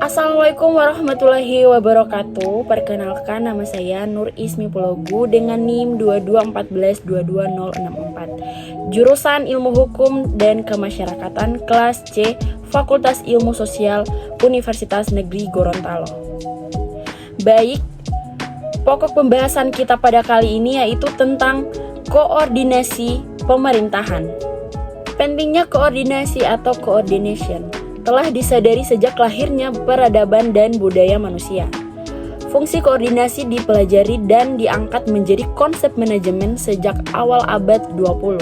Assalamualaikum warahmatullahi wabarakatuh. Perkenalkan, nama saya Nur Ismi Pulogu dengan NIM 221422064. Jurusan Ilmu Hukum dan Kemasyarakatan kelas C, Fakultas Ilmu Sosial, Universitas Negeri Gorontalo. Baik, pokok pembahasan kita pada kali ini yaitu tentang koordinasi pemerintahan. Pentingnya koordinasi atau coordination telah disadari sejak lahirnya peradaban dan budaya manusia. Fungsi koordinasi dipelajari dan diangkat menjadi konsep manajemen sejak awal abad 20.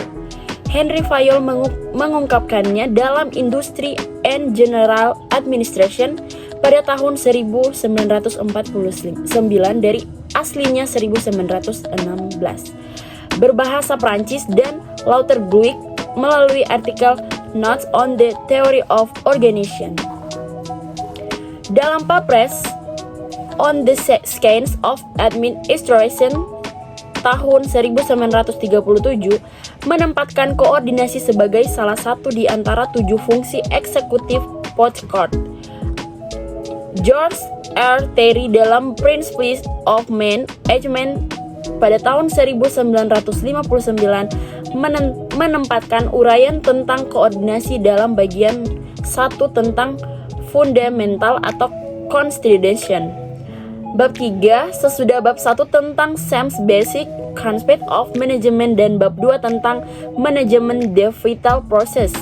Henry Fayol mengungkapkannya dalam Industry and General Administration pada tahun 1949 dari aslinya 1916. Berbahasa Prancis dan Lauter Guic melalui artikel Notes on the Theory of Organization. Dalam Papres on the Science of Administration tahun 1937 menempatkan koordinasi sebagai salah satu di antara 7 fungsi eksekutif Pochard. George R. Terry dalam Principles of Management pada tahun 1959 menempatkan uraian tentang koordinasi dalam bagian 1 tentang fundamental atau constitution. Bab 3 sesudah bab 1 tentang Sam's Basic Concept of Management dan bab 2 tentang manajemen the vital process.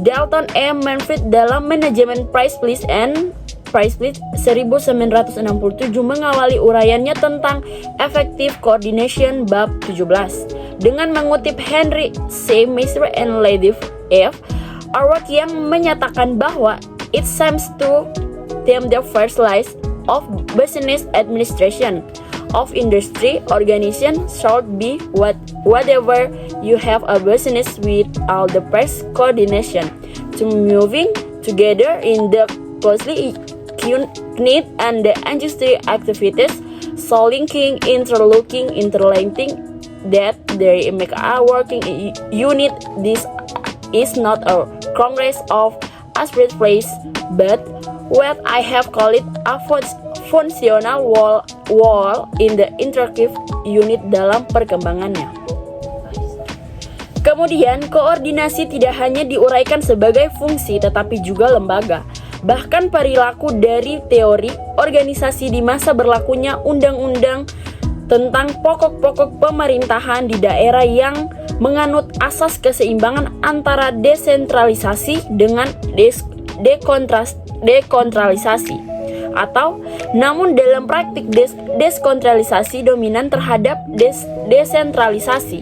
Dalton M. Manfred dalam Management Principles and Principles 1967 mengawali uraiannya tentang effective coordination bab 17 dengan mengutip Henry C. Maser and Lady F. Arwad yang menyatakan bahwa it seems to them the first lies of business administration of industry organization should be whatever you have a business with all the first coordination to moving together in the closely unit and the industry activities so linking, interlocking, interlinking that they make a working unit. This is not a congress of aspirate place, but what I have called it a functional wall in the interactive unit dalam perkembangannya. Kemudian, koordinasi tidak hanya diuraikan sebagai fungsi tetapi juga lembaga. Bahkan perilaku dari teori organisasi di masa berlakunya undang-undang tentang pokok-pokok pemerintahan di daerah yang menganut asas keseimbangan antara desentralisasi dengan dekontralisasi, atau namun dalam praktik deskontralisasi dominan terhadap desentralisasi.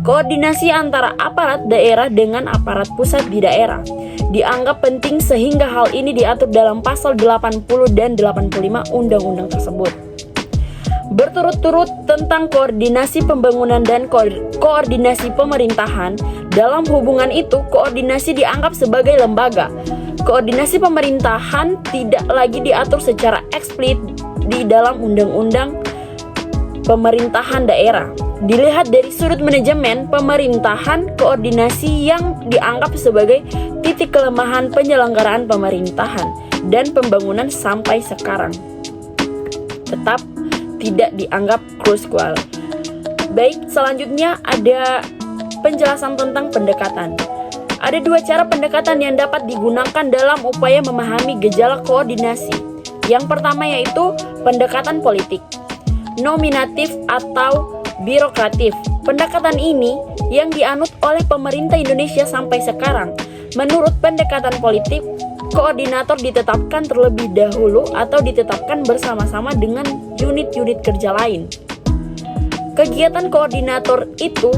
Koordinasi antara aparat daerah dengan aparat pusat di daerah dianggap penting sehingga hal ini diatur dalam pasal 80 dan 85 undang-undang tersebut. Berturut-turut tentang koordinasi pembangunan dan koordinasi pemerintahan. Dalam hubungan itu, koordinasi dianggap sebagai lembaga. Koordinasi pemerintahan tidak lagi diatur secara eksplisit di dalam undang-undang pemerintahan daerah. Dilihat dari sudut manajemen pemerintahan, koordinasi yang dianggap sebagai titik kelemahan penyelenggaraan pemerintahan dan pembangunan sampai sekarang tetap tidak dianggap krusial. Baik, selanjutnya ada penjelasan tentang pendekatan. Ada 2 cara pendekatan yang dapat digunakan dalam upaya memahami gejala koordinasi. Yang pertama yaitu pendekatan politik, nominatif atau birokratif. Pendekatan ini yang dianut oleh pemerintah Indonesia sampai sekarang. Menurut pendekatan politik, koordinator ditetapkan terlebih dahulu atau ditetapkan bersama-sama dengan unit-unit kerja lain. Kegiatan koordinator itu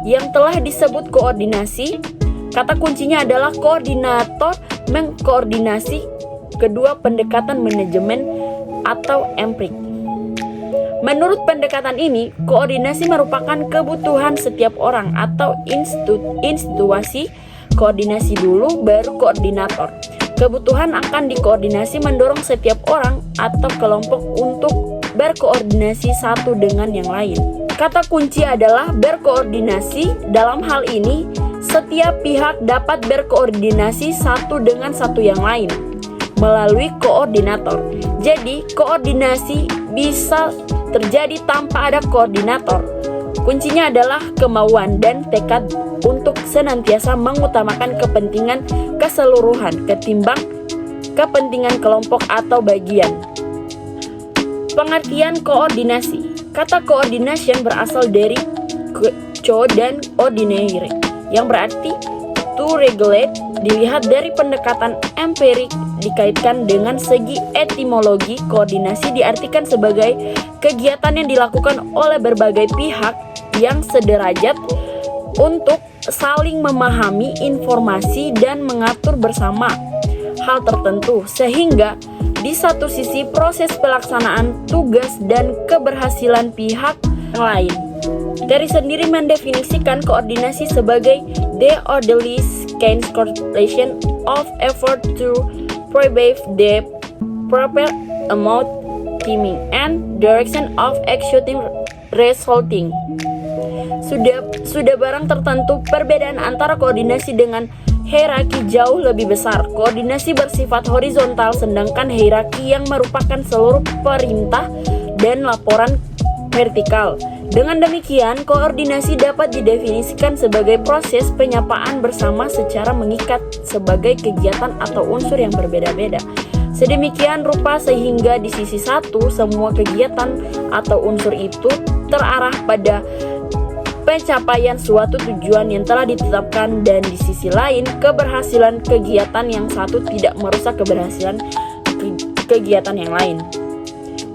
yang telah disebut koordinasi, kata kuncinya adalah koordinator mengkoordinasi kedua pendekatan manajemen atau emprik. Menurut pendekatan ini, koordinasi merupakan kebutuhan setiap orang atau institusi. Koordinasi dulu baru koordinator. Kebutuhan akan dikoordinasi mendorong setiap orang atau kelompok untuk berkoordinasi satu dengan yang lain. Kata kunci adalah berkoordinasi. Dalam hal ini, setiap pihak dapat berkoordinasi satu dengan satu yang lain. melalui koordinator. Jadi, koordinasi bisa terjadi tanpa ada koordinator. Kuncinya adalah kemauan dan tekad untuk senantiasa mengutamakan kepentingan keseluruhan ketimbang kepentingan kelompok atau bagian. Pengertian koordinasi. Kata coordination berasal dari co dan ordinary, yang berarti to regulate. Dilihat dari pendekatan empirik dikaitkan dengan segi etimologi, koordinasi diartikan sebagai kegiatan yang dilakukan oleh berbagai pihak yang sederajat untuk saling memahami informasi dan mengatur bersama hal tertentu, sehingga di satu sisi proses pelaksanaan tugas dan keberhasilan pihak yang lain. Terry sendiri mendefinisikan koordinasi sebagai the orderly coordination of effort to provide the proper amount, timing, and direction of executing resulting. Sudah barang tertentu perbedaan antara koordinasi dengan hierarki jauh lebih besar. Koordinasi bersifat horizontal, sedangkan hierarki yang merupakan seluruh perintah dan laporan vertikal. Dengan demikian, koordinasi dapat didefinisikan sebagai proses penyapaan bersama secara mengikat sebagai kegiatan atau unsur yang berbeda-beda. Sedemikian rupa sehingga di sisi satu, semua kegiatan atau unsur itu terarah pada pencapaian suatu tujuan yang telah ditetapkan, dan di sisi lain, keberhasilan kegiatan yang satu tidak merusak keberhasilan kegiatan yang lain.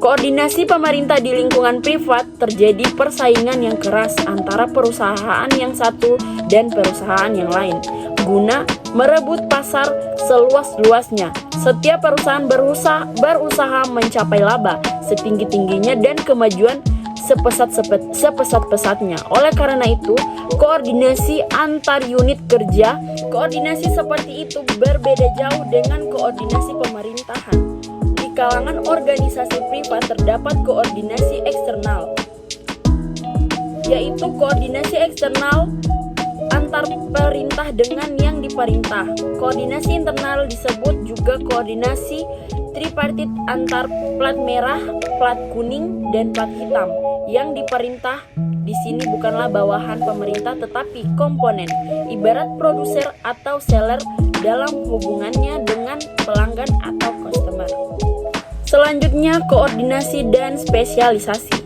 Koordinasi pemerintah di lingkungan privat terjadi persaingan yang keras antara perusahaan yang satu dan perusahaan yang lain guna merebut pasar seluas-luasnya. Setiap perusahaan berusaha mencapai laba setinggi-tingginya dan kemajuan sepesat-pesatnya. Oleh karena itu, koordinasi antar unit kerja, koordinasi seperti itu berbeda jauh dengan koordinasi pemerintahan. Di kalangan organisasi privat terdapat koordinasi eksternal, yaitu koordinasi eksternal antar perintah dengan yang diperintah. Koordinasi internal disebut juga koordinasi tripartit antar plat merah, plat kuning, dan plat hitam. Yang diperintah di sini bukanlah bawahan pemerintah tetapi komponen, ibarat produser atau seller dalam hubungannya dengan pelanggan atau customer. Selanjutnya, koordinasi dan spesialisasi.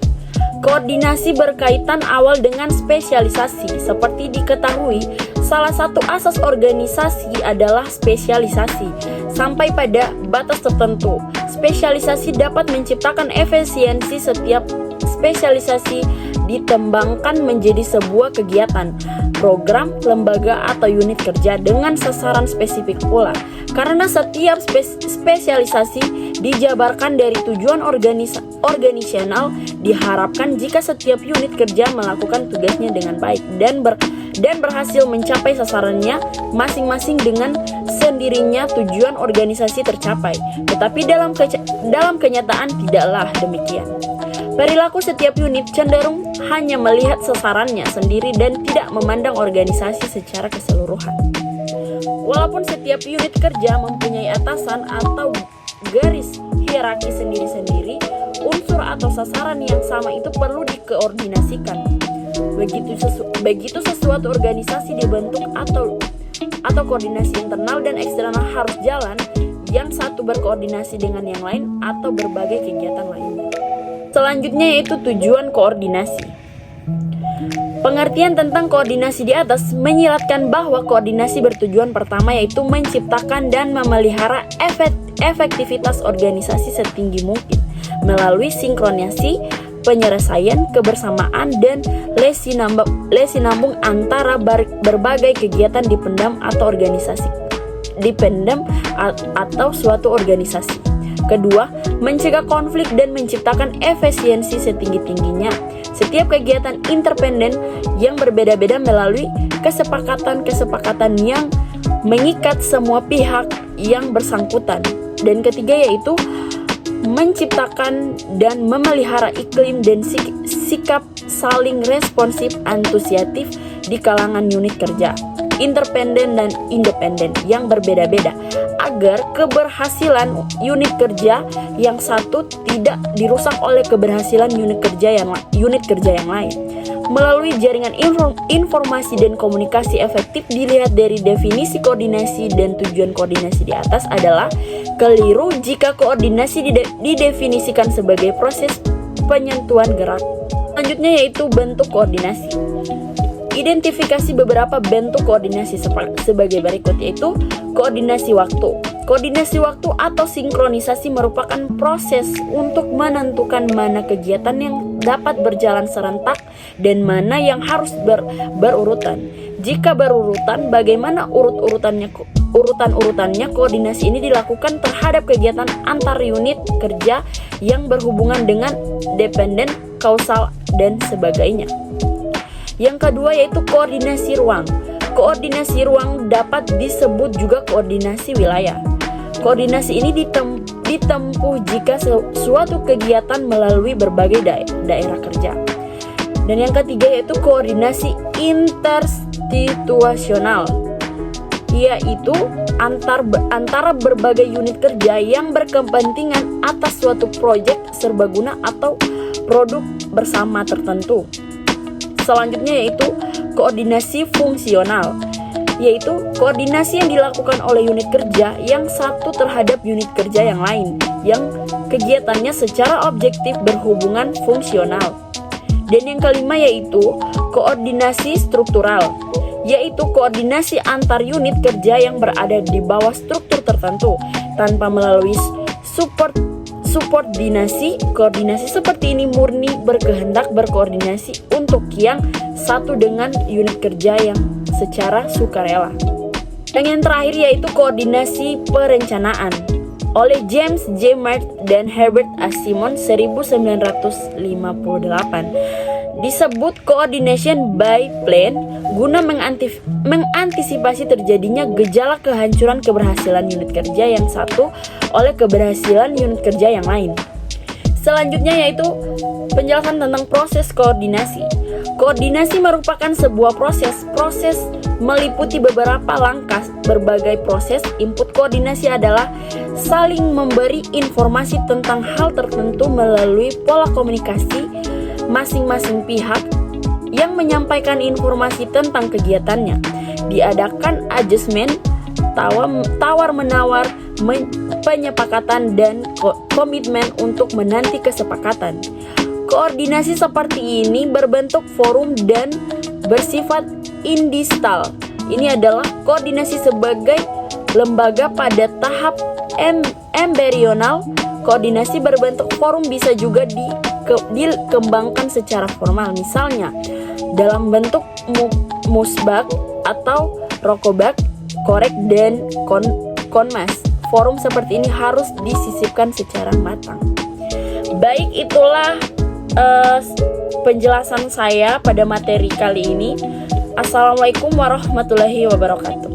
Koordinasi berkaitan awal dengan spesialisasi. Seperti diketahui, salah satu asas organisasi adalah spesialisasi. Sampai pada batas tertentu, spesialisasi dapat menciptakan efisiensi. Setiap spesialisasi ditembangkan menjadi sebuah kegiatan, program, lembaga, atau unit kerja dengan sasaran spesifik pula. Karena setiap spesialisasi dijabarkan dari tujuan organisasional, diharapkan jika setiap unit kerja melakukan tugasnya dengan baik dan berhasil mencapai sasarannya masing-masing, dengan sendirinya tujuan organisasi tercapai. Tetapi dalam kenyataan tidaklah demikian. Perilaku setiap unit cenderung hanya melihat sasarannya sendiri dan tidak memandang organisasi secara keseluruhan. Walaupun setiap unit kerja mempunyai atasan atau garis hierarki sendiri-sendiri, unsur atau sasaran yang sama itu perlu dikoordinasikan. Begitu sesuatu organisasi dibentuk atau koordinasi internal dan eksternal harus jalan, yang satu berkoordinasi dengan yang lain atau berbagai kegiatan lainnya. Selanjutnya yaitu tujuan koordinasi. Pengertian tentang koordinasi di atas menyiratkan bahwa koordinasi bertujuan pertama yaitu menciptakan dan memelihara efektivitas organisasi setinggi mungkin melalui sinkronisasi, penyelesaian, kebersamaan, dan lesi nambung antara berbagai kegiatan dipendam atau suatu organisasi. Kedua, mencegah konflik dan menciptakan efisiensi setinggi-tingginya. Setiap kegiatan independen yang berbeda-beda melalui kesepakatan yang mengikat semua pihak yang bersangkutan. Dan ketiga yaitu menciptakan dan memelihara iklim dan sikap saling responsif antusiatif di kalangan unit kerja independen dan independen yang berbeda-beda agar keberhasilan unit kerja yang satu tidak dirusak oleh keberhasilan unit kerja yang lain. Melalui jaringan informasi dan komunikasi efektif dilihat dari definisi koordinasi dan tujuan koordinasi di atas adalah keliru jika koordinasi didefinisikan sebagai proses penyentuhan gerak. Selanjutnya yaitu bentuk koordinasi. Identifikasi beberapa bentuk koordinasi sebagai berikut, yaitu koordinasi waktu. Koordinasi waktu atau sinkronisasi merupakan proses untuk menentukan mana kegiatan yang dapat berjalan serentak dan mana yang harus berurutan. Jika berurutan, bagaimana urutan-urutannya? Koordinasi ini dilakukan terhadap kegiatan antar unit kerja yang berhubungan dengan dependen, kausal, dan sebagainya. Yang kedua yaitu koordinasi ruang. Koordinasi ruang dapat disebut juga koordinasi wilayah. Koordinasi ini ditempuh jika suatu kegiatan melalui berbagai daerah kerja. Dan yang ketiga yaitu koordinasi interstitusional, yaitu antara berbagai unit kerja yang berkepentingan atas suatu proyek serbaguna atau produk bersama tertentu. Selanjutnya yaitu koordinasi fungsional, yaitu koordinasi yang dilakukan oleh unit kerja yang satu terhadap unit kerja yang lain yang kegiatannya secara objektif berhubungan fungsional. Dan yang kelima yaitu koordinasi struktural, yaitu koordinasi antar unit kerja yang berada di bawah struktur tertentu tanpa melalui subordinasi. Koordinasi seperti ini murni berkehendak berkoordinasi untuk yang satu dengan unit kerja yang secara sukarela. Dan yang terakhir yaitu koordinasi perencanaan oleh James J. Mart dan Herbert A. Simon 1958. Disebut coordination by plan guna mengantisipasi terjadinya gejala kehancuran keberhasilan unit kerja yang satu oleh keberhasilan unit kerja yang lain. Selanjutnya yaitu penjelasan tentang proses koordinasi. Koordinasi merupakan sebuah proses meliputi beberapa langkah. Berbagai proses input koordinasi adalah saling memberi informasi tentang hal tertentu melalui pola komunikasi masing-masing pihak yang menyampaikan informasi tentang kegiatannya. Diadakan adjustment, tawar-menawar, penyepakatan, dan komitmen untuk menanti kesepakatan. Koordinasi seperti ini berbentuk forum dan bersifat indistal. Ini adalah koordinasi sebagai lembaga pada tahap embrional. Koordinasi berbentuk forum bisa juga dikembangkan secara formal, misalnya dalam bentuk musbak atau rokobak, korek, dan konmas. Forum seperti ini harus disisipkan secara matang. Baik, itulah penjelasan saya pada materi kali ini. Assalamualaikum warahmatullahi wabarakatuh.